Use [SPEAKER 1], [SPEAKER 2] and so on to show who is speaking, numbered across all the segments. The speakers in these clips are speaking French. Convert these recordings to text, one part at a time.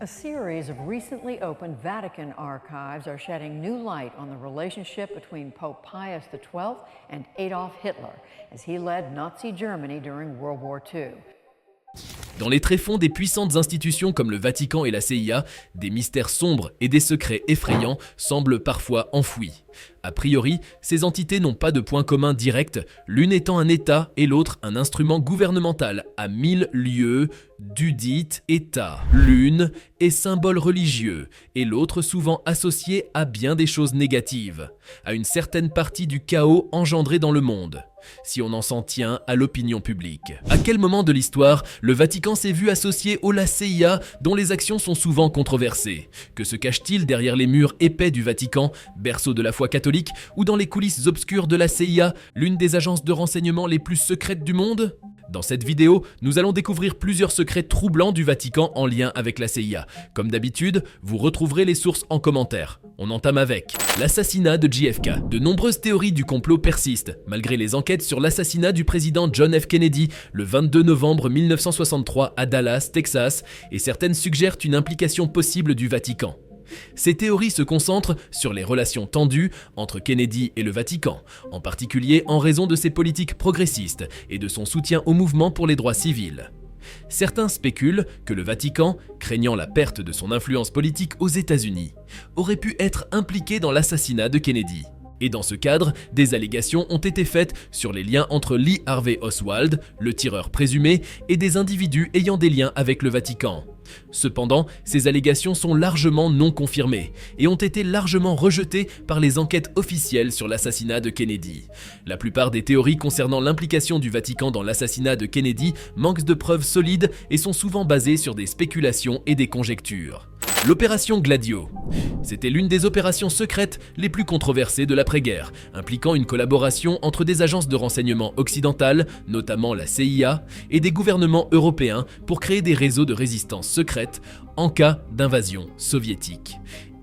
[SPEAKER 1] A series of recently opened Vatican archives are shedding new light on the relationship between Pope Pius XII and Adolf Hitler as he led Nazi Germany during World War II.
[SPEAKER 2] Dans les tréfonds des puissantes institutions comme le Vatican et la CIA, des mystères sombres et des secrets effrayants semblent parfois enfouis. A priori, ces entités n'ont pas de point commun direct, l'une étant un État et l'autre un instrument gouvernemental à 1000 lieues dudit État. L'une est symbole religieux et l'autre souvent associée à bien des choses négatives, à une certaine partie du chaos engendré dans le monde, si on en s'en tient à l'opinion publique. À quel moment de l'histoire le Vatican s'est vu associé au la CIA dont les actions sont souvent controversées? Que se cache-t-il derrière les murs épais du Vatican, berceau de la foi catholique, ou dans les coulisses obscures de la CIA, l'une des agences de renseignement les plus secrètes du monde? Dans cette vidéo, nous allons découvrir plusieurs secrets troublants du Vatican en lien avec la CIA. Comme d'habitude, vous retrouverez les sources en commentaire. On entame avec l'assassinat de JFK. De nombreuses théories du complot persistent, malgré les enquêtes sur l'assassinat du président John F. Kennedy le 22 novembre 1963 à Dallas, Texas, et certaines suggèrent une implication possible du Vatican. Ces théories se concentrent sur les relations tendues entre Kennedy et le Vatican, en particulier en raison de ses politiques progressistes et de son soutien au mouvement pour les droits civils. Certains spéculent que le Vatican, craignant la perte de son influence politique aux États-Unis, aurait pu être impliqué dans l'assassinat de Kennedy. Et dans ce cadre, des allégations ont été faites sur les liens entre Lee Harvey Oswald, le tireur présumé, et des individus ayant des liens avec le Vatican. Cependant, ces allégations sont largement non confirmées et ont été largement rejetées par les enquêtes officielles sur l'assassinat de Kennedy. La plupart des théories concernant l'implication du Vatican dans l'assassinat de Kennedy manquent de preuves solides et sont souvent basées sur des spéculations et des conjectures. L'opération Gladio. C'était l'une des opérations secrètes les plus controversées de l'après-guerre, impliquant une collaboration entre des agences de renseignement occidentales, notamment la CIA, et des gouvernements européens pour créer des réseaux de résistance secrètes en cas d'invasion soviétique.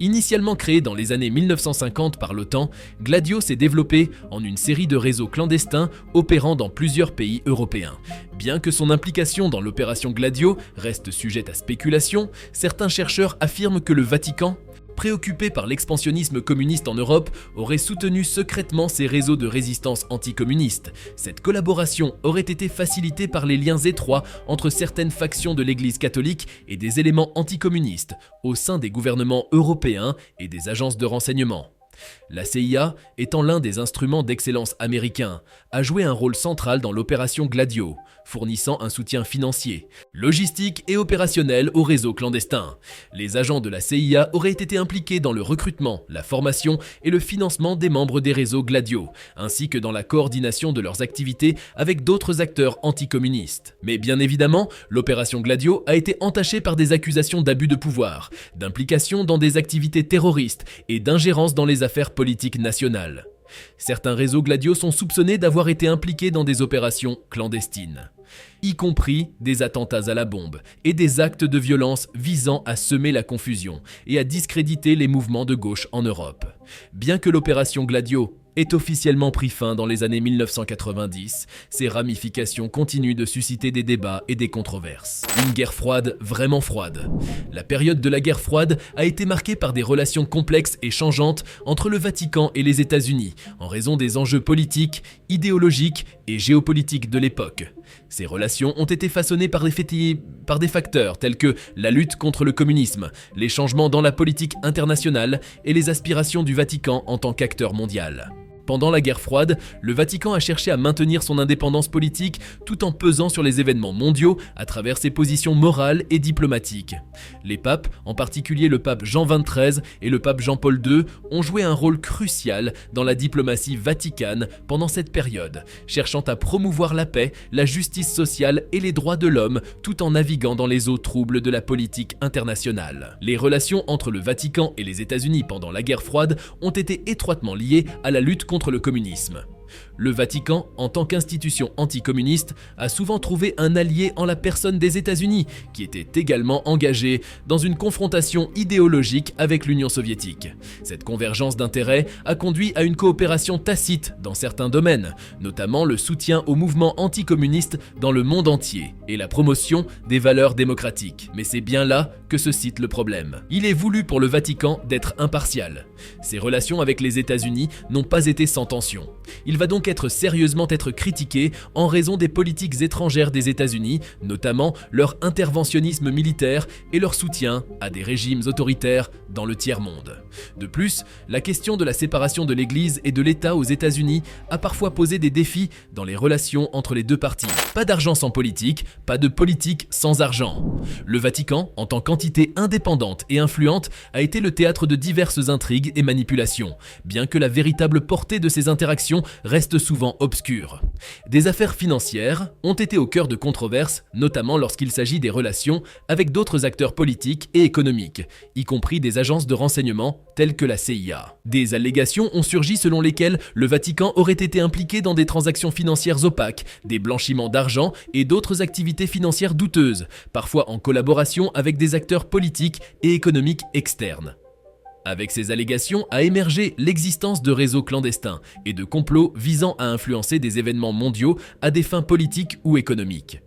[SPEAKER 2] Initialement créé dans les années 1950 par l'OTAN, Gladio s'est développé en une série de réseaux clandestins opérant dans plusieurs pays européens. Bien que son implication dans l'opération Gladio reste sujette à spéculation, certains chercheurs affirment que le Vatican, préoccupé par l'expansionnisme communiste en Europe, aurait soutenu secrètement ces réseaux de résistance anticommuniste. Cette collaboration aurait été facilitée par les liens étroits entre certaines factions de l'Église catholique et des éléments anticommunistes au sein des gouvernements européens et des agences de renseignement. La CIA, étant l'un des instruments d'excellence américains, a joué un rôle central dans l'opération Gladio, fournissant un soutien financier, logistique et opérationnel au réseau clandestin. Les agents de la CIA auraient été impliqués dans le recrutement, la formation et le financement des membres des réseaux Gladio, ainsi que dans la coordination de leurs activités avec d'autres acteurs anticommunistes. Mais bien évidemment, l'opération Gladio a été entachée par des accusations d'abus de pouvoir, d'implication dans des activités terroristes et d'ingérence dans les affaires politiques nationales. Certains réseaux Gladio sont soupçonnés d'avoir été impliqués dans des opérations clandestines, y compris des attentats à la bombe et des actes de violence visant à semer la confusion et à discréditer les mouvements de gauche en Europe. Bien que l'opération Gladio ait officiellement pris fin dans les années 1990, ses ramifications continuent de susciter des débats et des controverses. Une guerre froide vraiment froide. La période de la guerre froide a été marquée par des relations complexes et changeantes entre le Vatican et les États-Unis, en raison des enjeux politiques, idéologiques et géopolitiques de l'époque. Ces relations ont été façonnées par des facteurs tels que la lutte contre le communisme, les changements dans la politique internationale et les aspirations du Vatican en tant qu'acteur mondial. Pendant la guerre froide, le Vatican a cherché à maintenir son indépendance politique tout en pesant sur les événements mondiaux à travers ses positions morales et diplomatiques. Les papes, en particulier le pape Jean XXIII et le pape Jean-Paul II, ont joué un rôle crucial dans la diplomatie vaticane pendant cette période, cherchant à promouvoir la paix, la justice sociale et les droits de l'homme tout en naviguant dans les eaux troubles de la politique internationale. Les relations entre le Vatican et les États-Unis pendant la guerre froide ont été étroitement liées à la lutte contre le communisme. Le Vatican, en tant qu'institution anticommuniste, a souvent trouvé un allié en la personne des États-Unis, qui étaient également engagés dans une confrontation idéologique avec l'Union soviétique. Cette convergence d'intérêts a conduit à une coopération tacite dans certains domaines, notamment le soutien au mouvement anticommuniste dans le monde entier et la promotion des valeurs démocratiques. Mais c'est bien là que se situe le problème. Il est voulu pour le Vatican d'être impartial. Ses relations avec les États-Unis n'ont pas été sans tension. Il va donc sérieusement être critiqué en raison des politiques étrangères des États-Unis, notamment leur interventionnisme militaire et leur soutien à des régimes autoritaires dans le tiers-monde. De plus, la question de la séparation de l'Église et de l'État aux États-Unis a parfois posé des défis dans les relations entre les deux parties. Pas d'argent sans politique, pas de politique sans argent. Le Vatican, en tant qu'entité indépendante et influente, a été le théâtre de diverses intrigues et manipulations, bien que la véritable portée de ces interactions reste souvent obscure. Des affaires financières ont été au cœur de controverses, notamment lorsqu'il s'agit des relations avec d'autres acteurs politiques et économiques, y compris des agences de renseignement telles que la CIA. Des allégations ont surgi selon lesquelles le Vatican aurait été impliqué dans des transactions financières opaques, des blanchiments d'argent et d'autres activités financières douteuses, parfois en collaboration avec des acteurs politiques et économiques externes. Avec ces allégations a émergé l'existence de réseaux clandestins et de complots visant à influencer des événements mondiaux à des fins politiques ou économiques.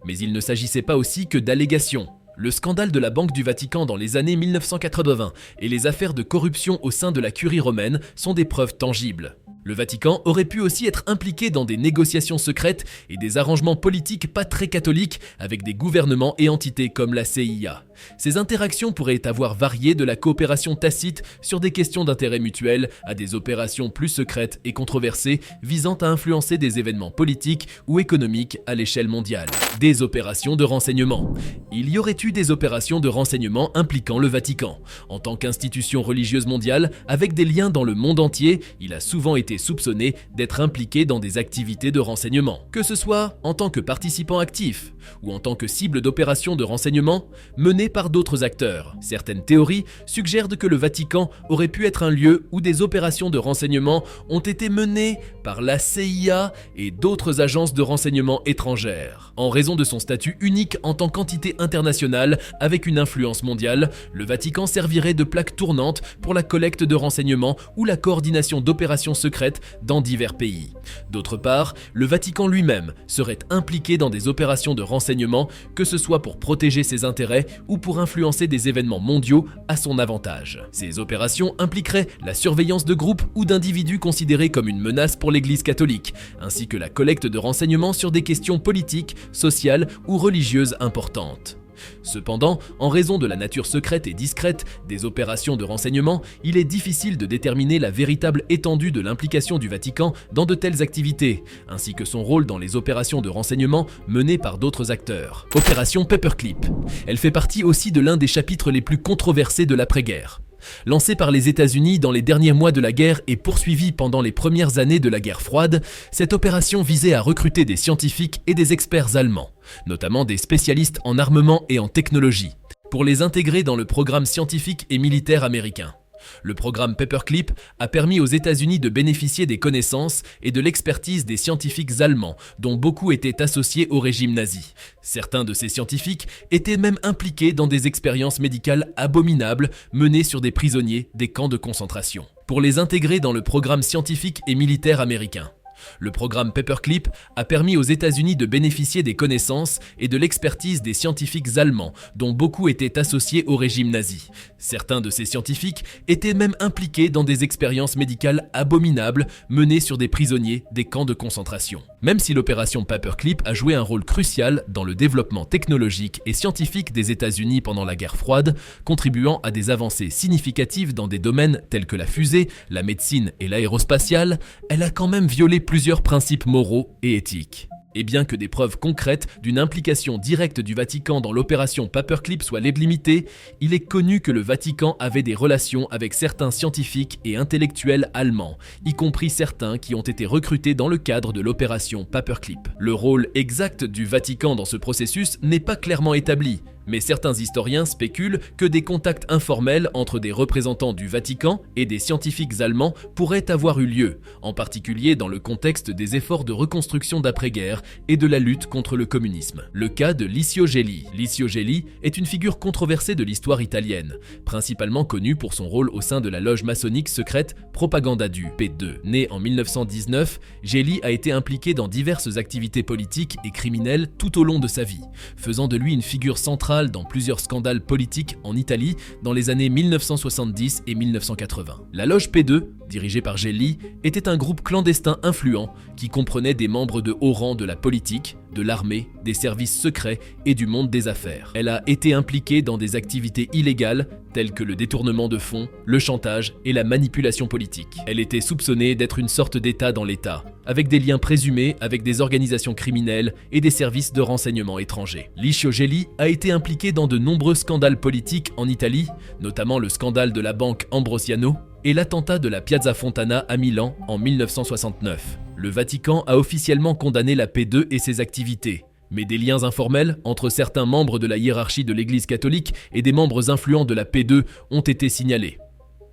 [SPEAKER 2] Mais il ne s'agissait pas aussi que d'allégations. Le scandale de la Banque du Vatican dans les années 1980 et les affaires de corruption au sein de la Curie romaine sont des preuves tangibles. Le Vatican aurait pu aussi être impliqué dans des négociations secrètes et des arrangements politiques pas très catholiques avec des gouvernements et entités comme la CIA. Ces interactions pourraient avoir varié de la coopération tacite sur des questions d'intérêt mutuel à des opérations plus secrètes et controversées visant à influencer des événements politiques ou économiques à l'échelle mondiale. Des opérations de renseignement. Il y aurait eu des opérations de renseignement impliquant le Vatican. En tant qu'institution religieuse mondiale, avec des liens dans le monde entier, il a souvent été soupçonné d'être impliqué dans des activités de renseignement. Que ce soit en tant que participant actif ou en tant que cible d'opérations de renseignement menées par d'autres acteurs. Certaines théories suggèrent que le Vatican aurait pu être un lieu où des opérations de renseignement ont été menées par la CIA et d'autres agences de renseignement étrangères. En raison de son statut unique en tant qu'entité internationale avec une influence mondiale, le Vatican servirait de plaque tournante pour la collecte de renseignements ou la coordination d'opérations secrètes dans divers pays. D'autre part, le Vatican lui-même serait impliqué dans des opérations de renseignement, que ce soit pour protéger ses intérêts ou pour influencer des événements mondiaux à son avantage. Ces opérations impliqueraient la surveillance de groupes ou d'individus considérés comme une menace pour l'Église catholique, ainsi que la collecte de renseignements sur des questions politiques, sociales ou religieuses importantes. Cependant, en raison de la nature secrète et discrète des opérations de renseignement, il est difficile de déterminer la véritable étendue de l'implication du Vatican dans de telles activités, ainsi que son rôle dans les opérations de renseignement menées par d'autres acteurs. Opération Paperclip. Elle fait partie aussi de l'un des chapitres les plus controversés de l'après-guerre. Lancée par les États-Unis dans les derniers mois de la guerre et poursuivie pendant les premières années de la guerre froide, cette opération visait à recruter des scientifiques et des experts allemands, notamment des spécialistes en armement et en technologie, pour les intégrer dans le programme scientifique et militaire américain. Le programme Paperclip a permis aux États-Unis de bénéficier des connaissances et de l'expertise des scientifiques allemands, dont beaucoup étaient associés au régime nazi. Certains de ces scientifiques étaient même impliqués dans des expériences médicales abominables menées sur des prisonniers des camps de concentration, pour les intégrer dans le programme scientifique et militaire américain. Le programme Paperclip a permis aux États-Unis de bénéficier des connaissances et de l'expertise des scientifiques allemands, dont beaucoup étaient associés au régime nazi. Certains de ces scientifiques étaient même impliqués dans des expériences médicales abominables menées sur des prisonniers des camps de concentration. Même si l'opération Paperclip a joué un rôle crucial dans le développement technologique et scientifique des États-Unis pendant la guerre froide, contribuant à des avancées significatives dans des domaines tels que la fusée, la médecine et l'aérospatiale, elle a quand même violé plusieurs principes moraux et éthiques. Et bien que des preuves concrètes d'une implication directe du Vatican dans l'opération Paperclip soient limitées, il est connu que le Vatican avait des relations avec certains scientifiques et intellectuels allemands, y compris certains qui ont été recrutés dans le cadre de l'opération Paperclip. Le rôle exact du Vatican dans ce processus n'est pas clairement établi, Mais certains historiens spéculent que des contacts informels entre des représentants du Vatican et des scientifiques allemands pourraient avoir eu lieu, en particulier dans le contexte des efforts de reconstruction d'après-guerre et de la lutte contre le communisme. Le cas de Licio Gelli. Licio Gelli est une figure controversée de l'histoire italienne, principalement connu pour son rôle au sein de la loge maçonnique secrète Propaganda du P2. Né en 1919, Gelli a été impliqué dans diverses activités politiques et criminelles tout au long de sa vie, faisant de lui une figure centrale dans plusieurs scandales politiques en Italie dans les années 1970 et 1980. La loge P2, dirigée par Gelli, était un groupe clandestin influent qui comprenait des membres de haut rang de la politique, de l'armée, des services secrets et du monde des affaires. Elle a été impliquée dans des activités illégales telles que le détournement de fonds, le chantage et la manipulation politique. Elle était soupçonnée d'être une sorte d'État dans l'État, avec des liens présumés avec des organisations criminelles et des services de renseignement étrangers. Licio Gelli a été impliqué dans de nombreux scandales politiques en Italie, notamment le scandale de la banque Ambrosiano et l'attentat de la Piazza Fontana à Milan en 1969. Le Vatican a officiellement condamné la P2 et ses activités, mais des liens informels entre certains membres de la hiérarchie de l'Église catholique et des membres influents de la P2 ont été signalés.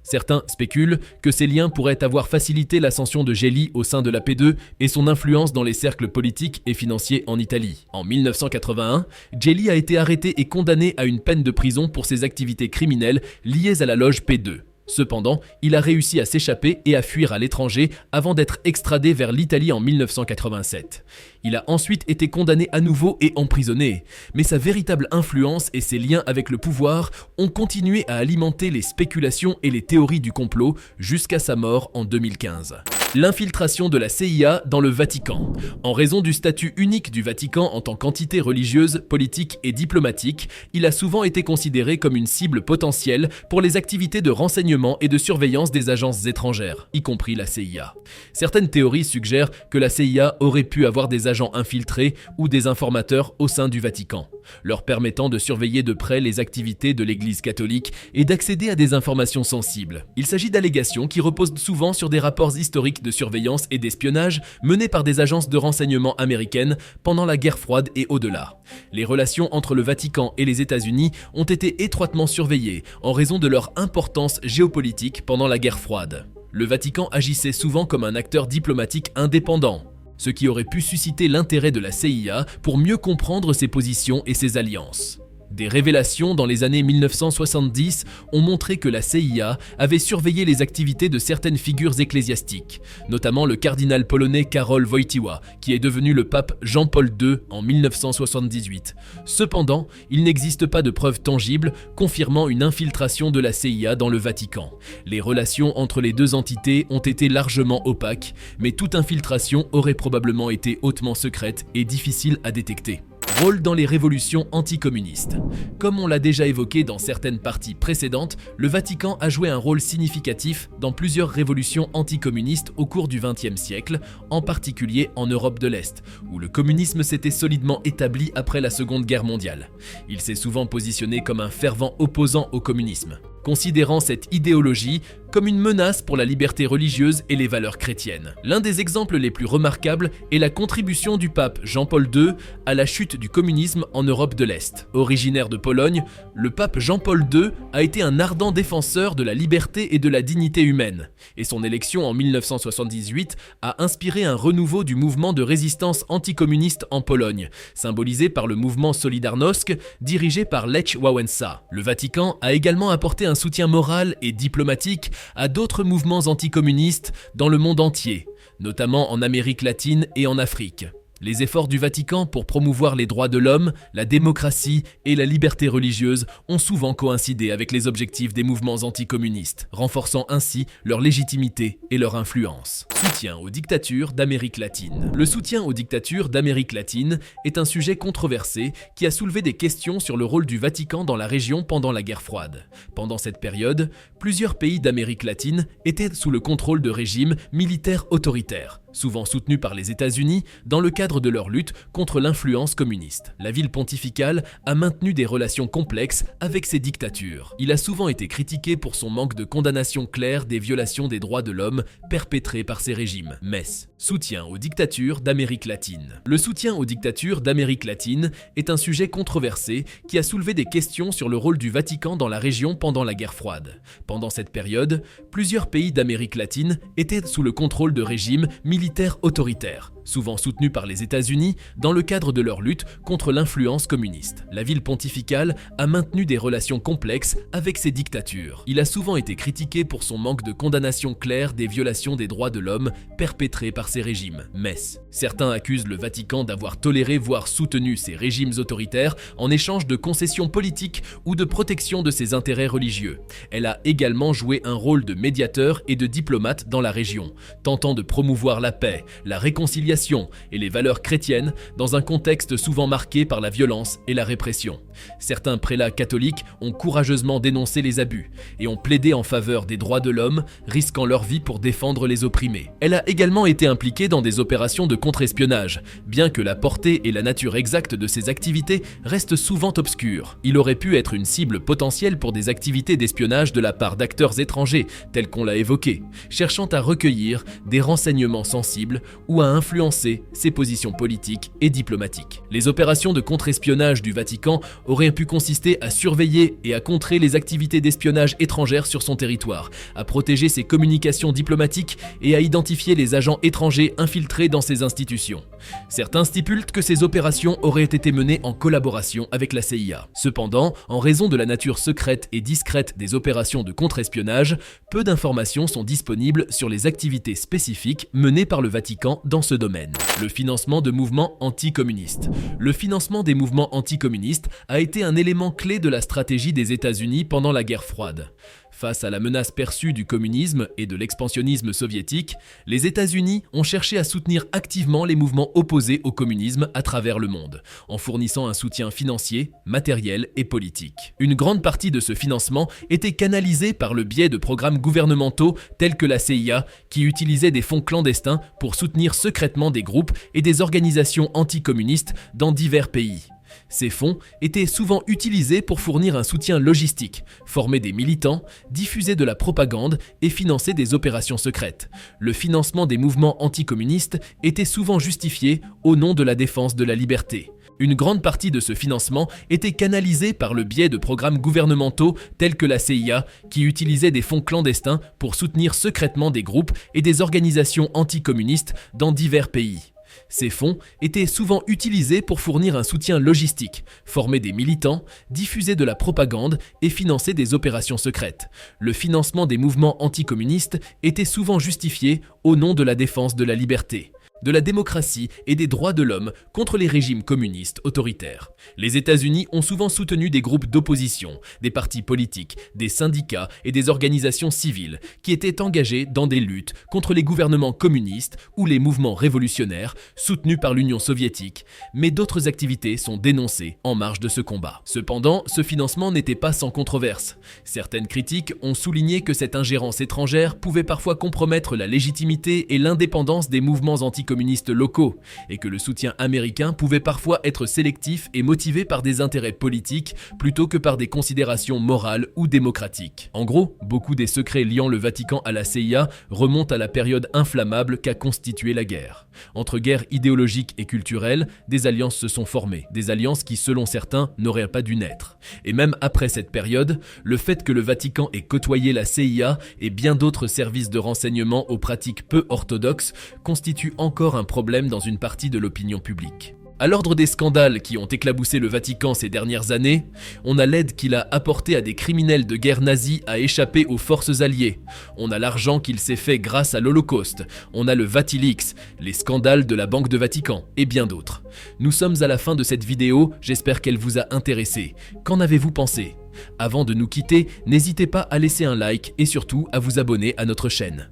[SPEAKER 2] Certains spéculent que ces liens pourraient avoir facilité l'ascension de Gelli au sein de la P2 et son influence dans les cercles politiques et financiers en Italie. En 1981, Gelli a été arrêté et condamné à une peine de prison pour ses activités criminelles liées à la loge P2. Cependant, il a réussi à s'échapper et à fuir à l'étranger avant d'être extradé vers l'Italie en 1987. Il a ensuite été condamné à nouveau et emprisonné, mais sa véritable influence et ses liens avec le pouvoir ont continué à alimenter les spéculations et les théories du complot jusqu'à sa mort en 2015. L'infiltration de la CIA dans le Vatican. En raison du statut unique du Vatican en tant qu'entité religieuse, politique et diplomatique, il a souvent été considéré comme une cible potentielle pour les activités de renseignement et de surveillance des agences étrangères, y compris la CIA. Certaines théories suggèrent que la CIA aurait pu avoir des agents infiltrés ou des informateurs au sein du Vatican, leur permettant de surveiller de près les activités de l'Église catholique et d'accéder à des informations sensibles. Il s'agit d'allégations qui reposent souvent sur des rapports historiques de surveillance et d'espionnage menés par des agences de renseignement américaines pendant la guerre froide et au-delà. Les relations entre le Vatican et les États-Unis ont été étroitement surveillées en raison de leur importance géopolitique pendant la guerre froide. Le Vatican agissait souvent comme un acteur diplomatique indépendant, ce qui aurait pu susciter l'intérêt de la CIA pour mieux comprendre ses positions et ses alliances. Des révélations dans les années 1970 ont montré que la CIA avait surveillé les activités de certaines figures ecclésiastiques, notamment le cardinal polonais Karol Wojtyła, qui est devenu le pape Jean-Paul II en 1978. Cependant, il n'existe pas de preuves tangibles confirmant une infiltration de la CIA dans le Vatican. Les relations entre les deux entités ont été largement opaques, mais toute infiltration aurait probablement été hautement secrète et difficile à détecter. Rôle dans les révolutions anticommunistes. Comme on l'a déjà évoqué dans certaines parties précédentes, le Vatican a joué un rôle significatif dans plusieurs révolutions anticommunistes au cours du XXe siècle, en particulier en Europe de l'Est, où le communisme s'était solidement établi après la Seconde Guerre mondiale. Il s'est souvent positionné comme un fervent opposant au communisme, considérant cette idéologie comme une menace pour la liberté religieuse et les valeurs chrétiennes. L'un des exemples les plus remarquables est la contribution du pape Jean-Paul II à la chute du communisme en Europe de l'Est. Originaire de Pologne, le pape Jean-Paul II a été un ardent défenseur de la liberté et de la dignité humaine, et son élection en 1978 a inspiré un renouveau du mouvement de résistance anticommuniste en Pologne, symbolisé par le mouvement Solidarnosc dirigé par Lech Wałęsa. Le Vatican a également apporté un soutien moral et diplomatique à d'autres mouvements anticommunistes dans le monde entier, notamment en Amérique latine et en Afrique. Les efforts du Vatican pour promouvoir les droits de l'homme, la démocratie et la liberté religieuse ont souvent coïncidé avec les objectifs des mouvements anticommunistes, renforçant ainsi leur légitimité et leur influence. Soutien aux dictatures d'Amérique latine. Le soutien aux dictatures d'Amérique latine est un sujet controversé qui a soulevé des questions sur le rôle du Vatican dans la région pendant la guerre froide. Pendant cette période, plusieurs pays d'Amérique latine étaient sous le contrôle de régimes militaires autoritaires, souvent soutenus par les États-Unis dans le cadre de leur lutte contre l'influence communiste. La ville pontificale a maintenu des relations complexes avec ces dictatures. Il a souvent été critiqué pour son manque de condamnation claire des violations des droits de l'homme perpétrées par ces régimes. Metz, soutien aux dictatures d'Amérique latine. Le soutien aux dictatures d'Amérique latine est un sujet controversé qui a soulevé des questions sur le rôle du Vatican dans la région pendant la guerre froide. Pendant cette période, plusieurs pays d'Amérique latine étaient sous le contrôle de régimes militaires autoritaires, souvent soutenus par les États-Unis dans le cadre de leur lutte contre l'influence communiste. La ville pontificale a maintenu des relations complexes avec ces dictatures. Il a souvent été critiqué pour son manque de condamnation claire des violations des droits de l'homme perpétrées par ces régimes. Metz. Certains accusent le Vatican d'avoir toléré voire soutenu ces régimes autoritaires en échange de concessions politiques ou de protection de ses intérêts religieux. Elle a également joué un rôle de médiateur et de diplomate dans la région, tentant de promouvoir la paix, la réconciliation et les valeurs chrétiennes dans un contexte souvent marqué par la violence et la répression. Certains prélats catholiques ont courageusement dénoncé les abus et ont plaidé en faveur des droits de l'homme, risquant leur vie pour défendre les opprimés. Elle a également été impliquée dans des opérations de contre-espionnage, bien que la portée et la nature exacte de ces activités restent souvent obscures. Il aurait pu être une cible potentielle pour des activités d'espionnage de la part d'acteurs étrangers, tels qu'on l'a évoqué, cherchant à recueillir des renseignements sensibles ou à influencer ses positions politiques et diplomatiques. Les opérations de contre-espionnage du Vatican auraient pu consister à surveiller et à contrer les activités d'espionnage étrangères sur son territoire, à protéger ses communications diplomatiques et à identifier les agents étrangers infiltrés dans ses institutions. Certains stipulent que ces opérations auraient été menées en collaboration avec la CIA. Cependant, en raison de la nature secrète et discrète des opérations de contre-espionnage, peu d'informations sont disponibles sur les activités spécifiques menées par le Vatican dans ce domaine. Le financement de mouvements anticommunistes. Le financement des mouvements anticommunistes a été un élément clé de la stratégie des États-Unis pendant la guerre froide. Face à la menace perçue du communisme et de l'expansionnisme soviétique, les États-Unis ont cherché à soutenir activement les mouvements opposés au communisme à travers le monde, en fournissant un soutien financier, matériel et politique. Une grande partie de ce financement était canalisée par le biais de programmes gouvernementaux tels que la CIA, qui utilisaient des fonds clandestins pour soutenir secrètement des groupes et des organisations anticommunistes dans divers pays. Ces fonds étaient souvent utilisés pour fournir un soutien logistique, former des militants, diffuser de la propagande et financer des opérations secrètes. Le financement des mouvements anticommunistes était souvent justifié au nom de la défense de la liberté. Une grande partie de ce financement était canalisée par le biais de programmes gouvernementaux tels que la CIA, qui utilisaient des fonds clandestins pour soutenir secrètement des groupes et des organisations anticommunistes dans divers pays. Ces fonds étaient souvent utilisés pour fournir un soutien logistique, former des militants, diffuser de la propagande et financer des opérations secrètes. Le financement des mouvements anticommunistes était souvent justifié au nom de la défense de la liberté, de la démocratie et des droits de l'homme contre les régimes communistes autoritaires. Les États-Unis ont souvent soutenu des groupes d'opposition, des partis politiques, des syndicats et des organisations civiles qui étaient engagés dans des luttes contre les gouvernements communistes ou les mouvements révolutionnaires soutenus par l'Union soviétique, mais d'autres activités sont dénoncées en marge de ce combat. Cependant, ce financement n'était pas sans controverse. Certaines critiques ont souligné que cette ingérence étrangère pouvait parfois compromettre la légitimité et l'indépendance des mouvements anticommunistes locaux, et que le soutien américain pouvait parfois être sélectif et motivé par des intérêts politiques plutôt que par des considérations morales ou démocratiques. En gros, beaucoup des secrets liant le Vatican à la CIA remontent à la période inflammable qu'a constituée la guerre. Entre guerres idéologiques et culturelles, des alliances se sont formées, des alliances qui, selon certains, n'auraient pas dû naître. Et même après cette période, le fait que le Vatican ait côtoyé la CIA et bien d'autres services de renseignement aux pratiques peu orthodoxes constitue encore un problème dans une partie de l'opinion publique. À l'ordre des scandales qui ont éclaboussé le Vatican ces dernières années, on a l'aide qu'il a apportée à des criminels de guerre nazis à échapper aux forces alliées. On a l'argent qu'il s'est fait grâce à l'Holocauste. On a le Vatilix, les scandales de la Banque de Vatican et bien d'autres. Nous sommes à la fin de cette vidéo, j'espère qu'elle vous a intéressé. Qu'en avez-vous pensé ? Avant de nous quitter, n'hésitez pas à laisser un like et surtout à vous abonner à notre chaîne.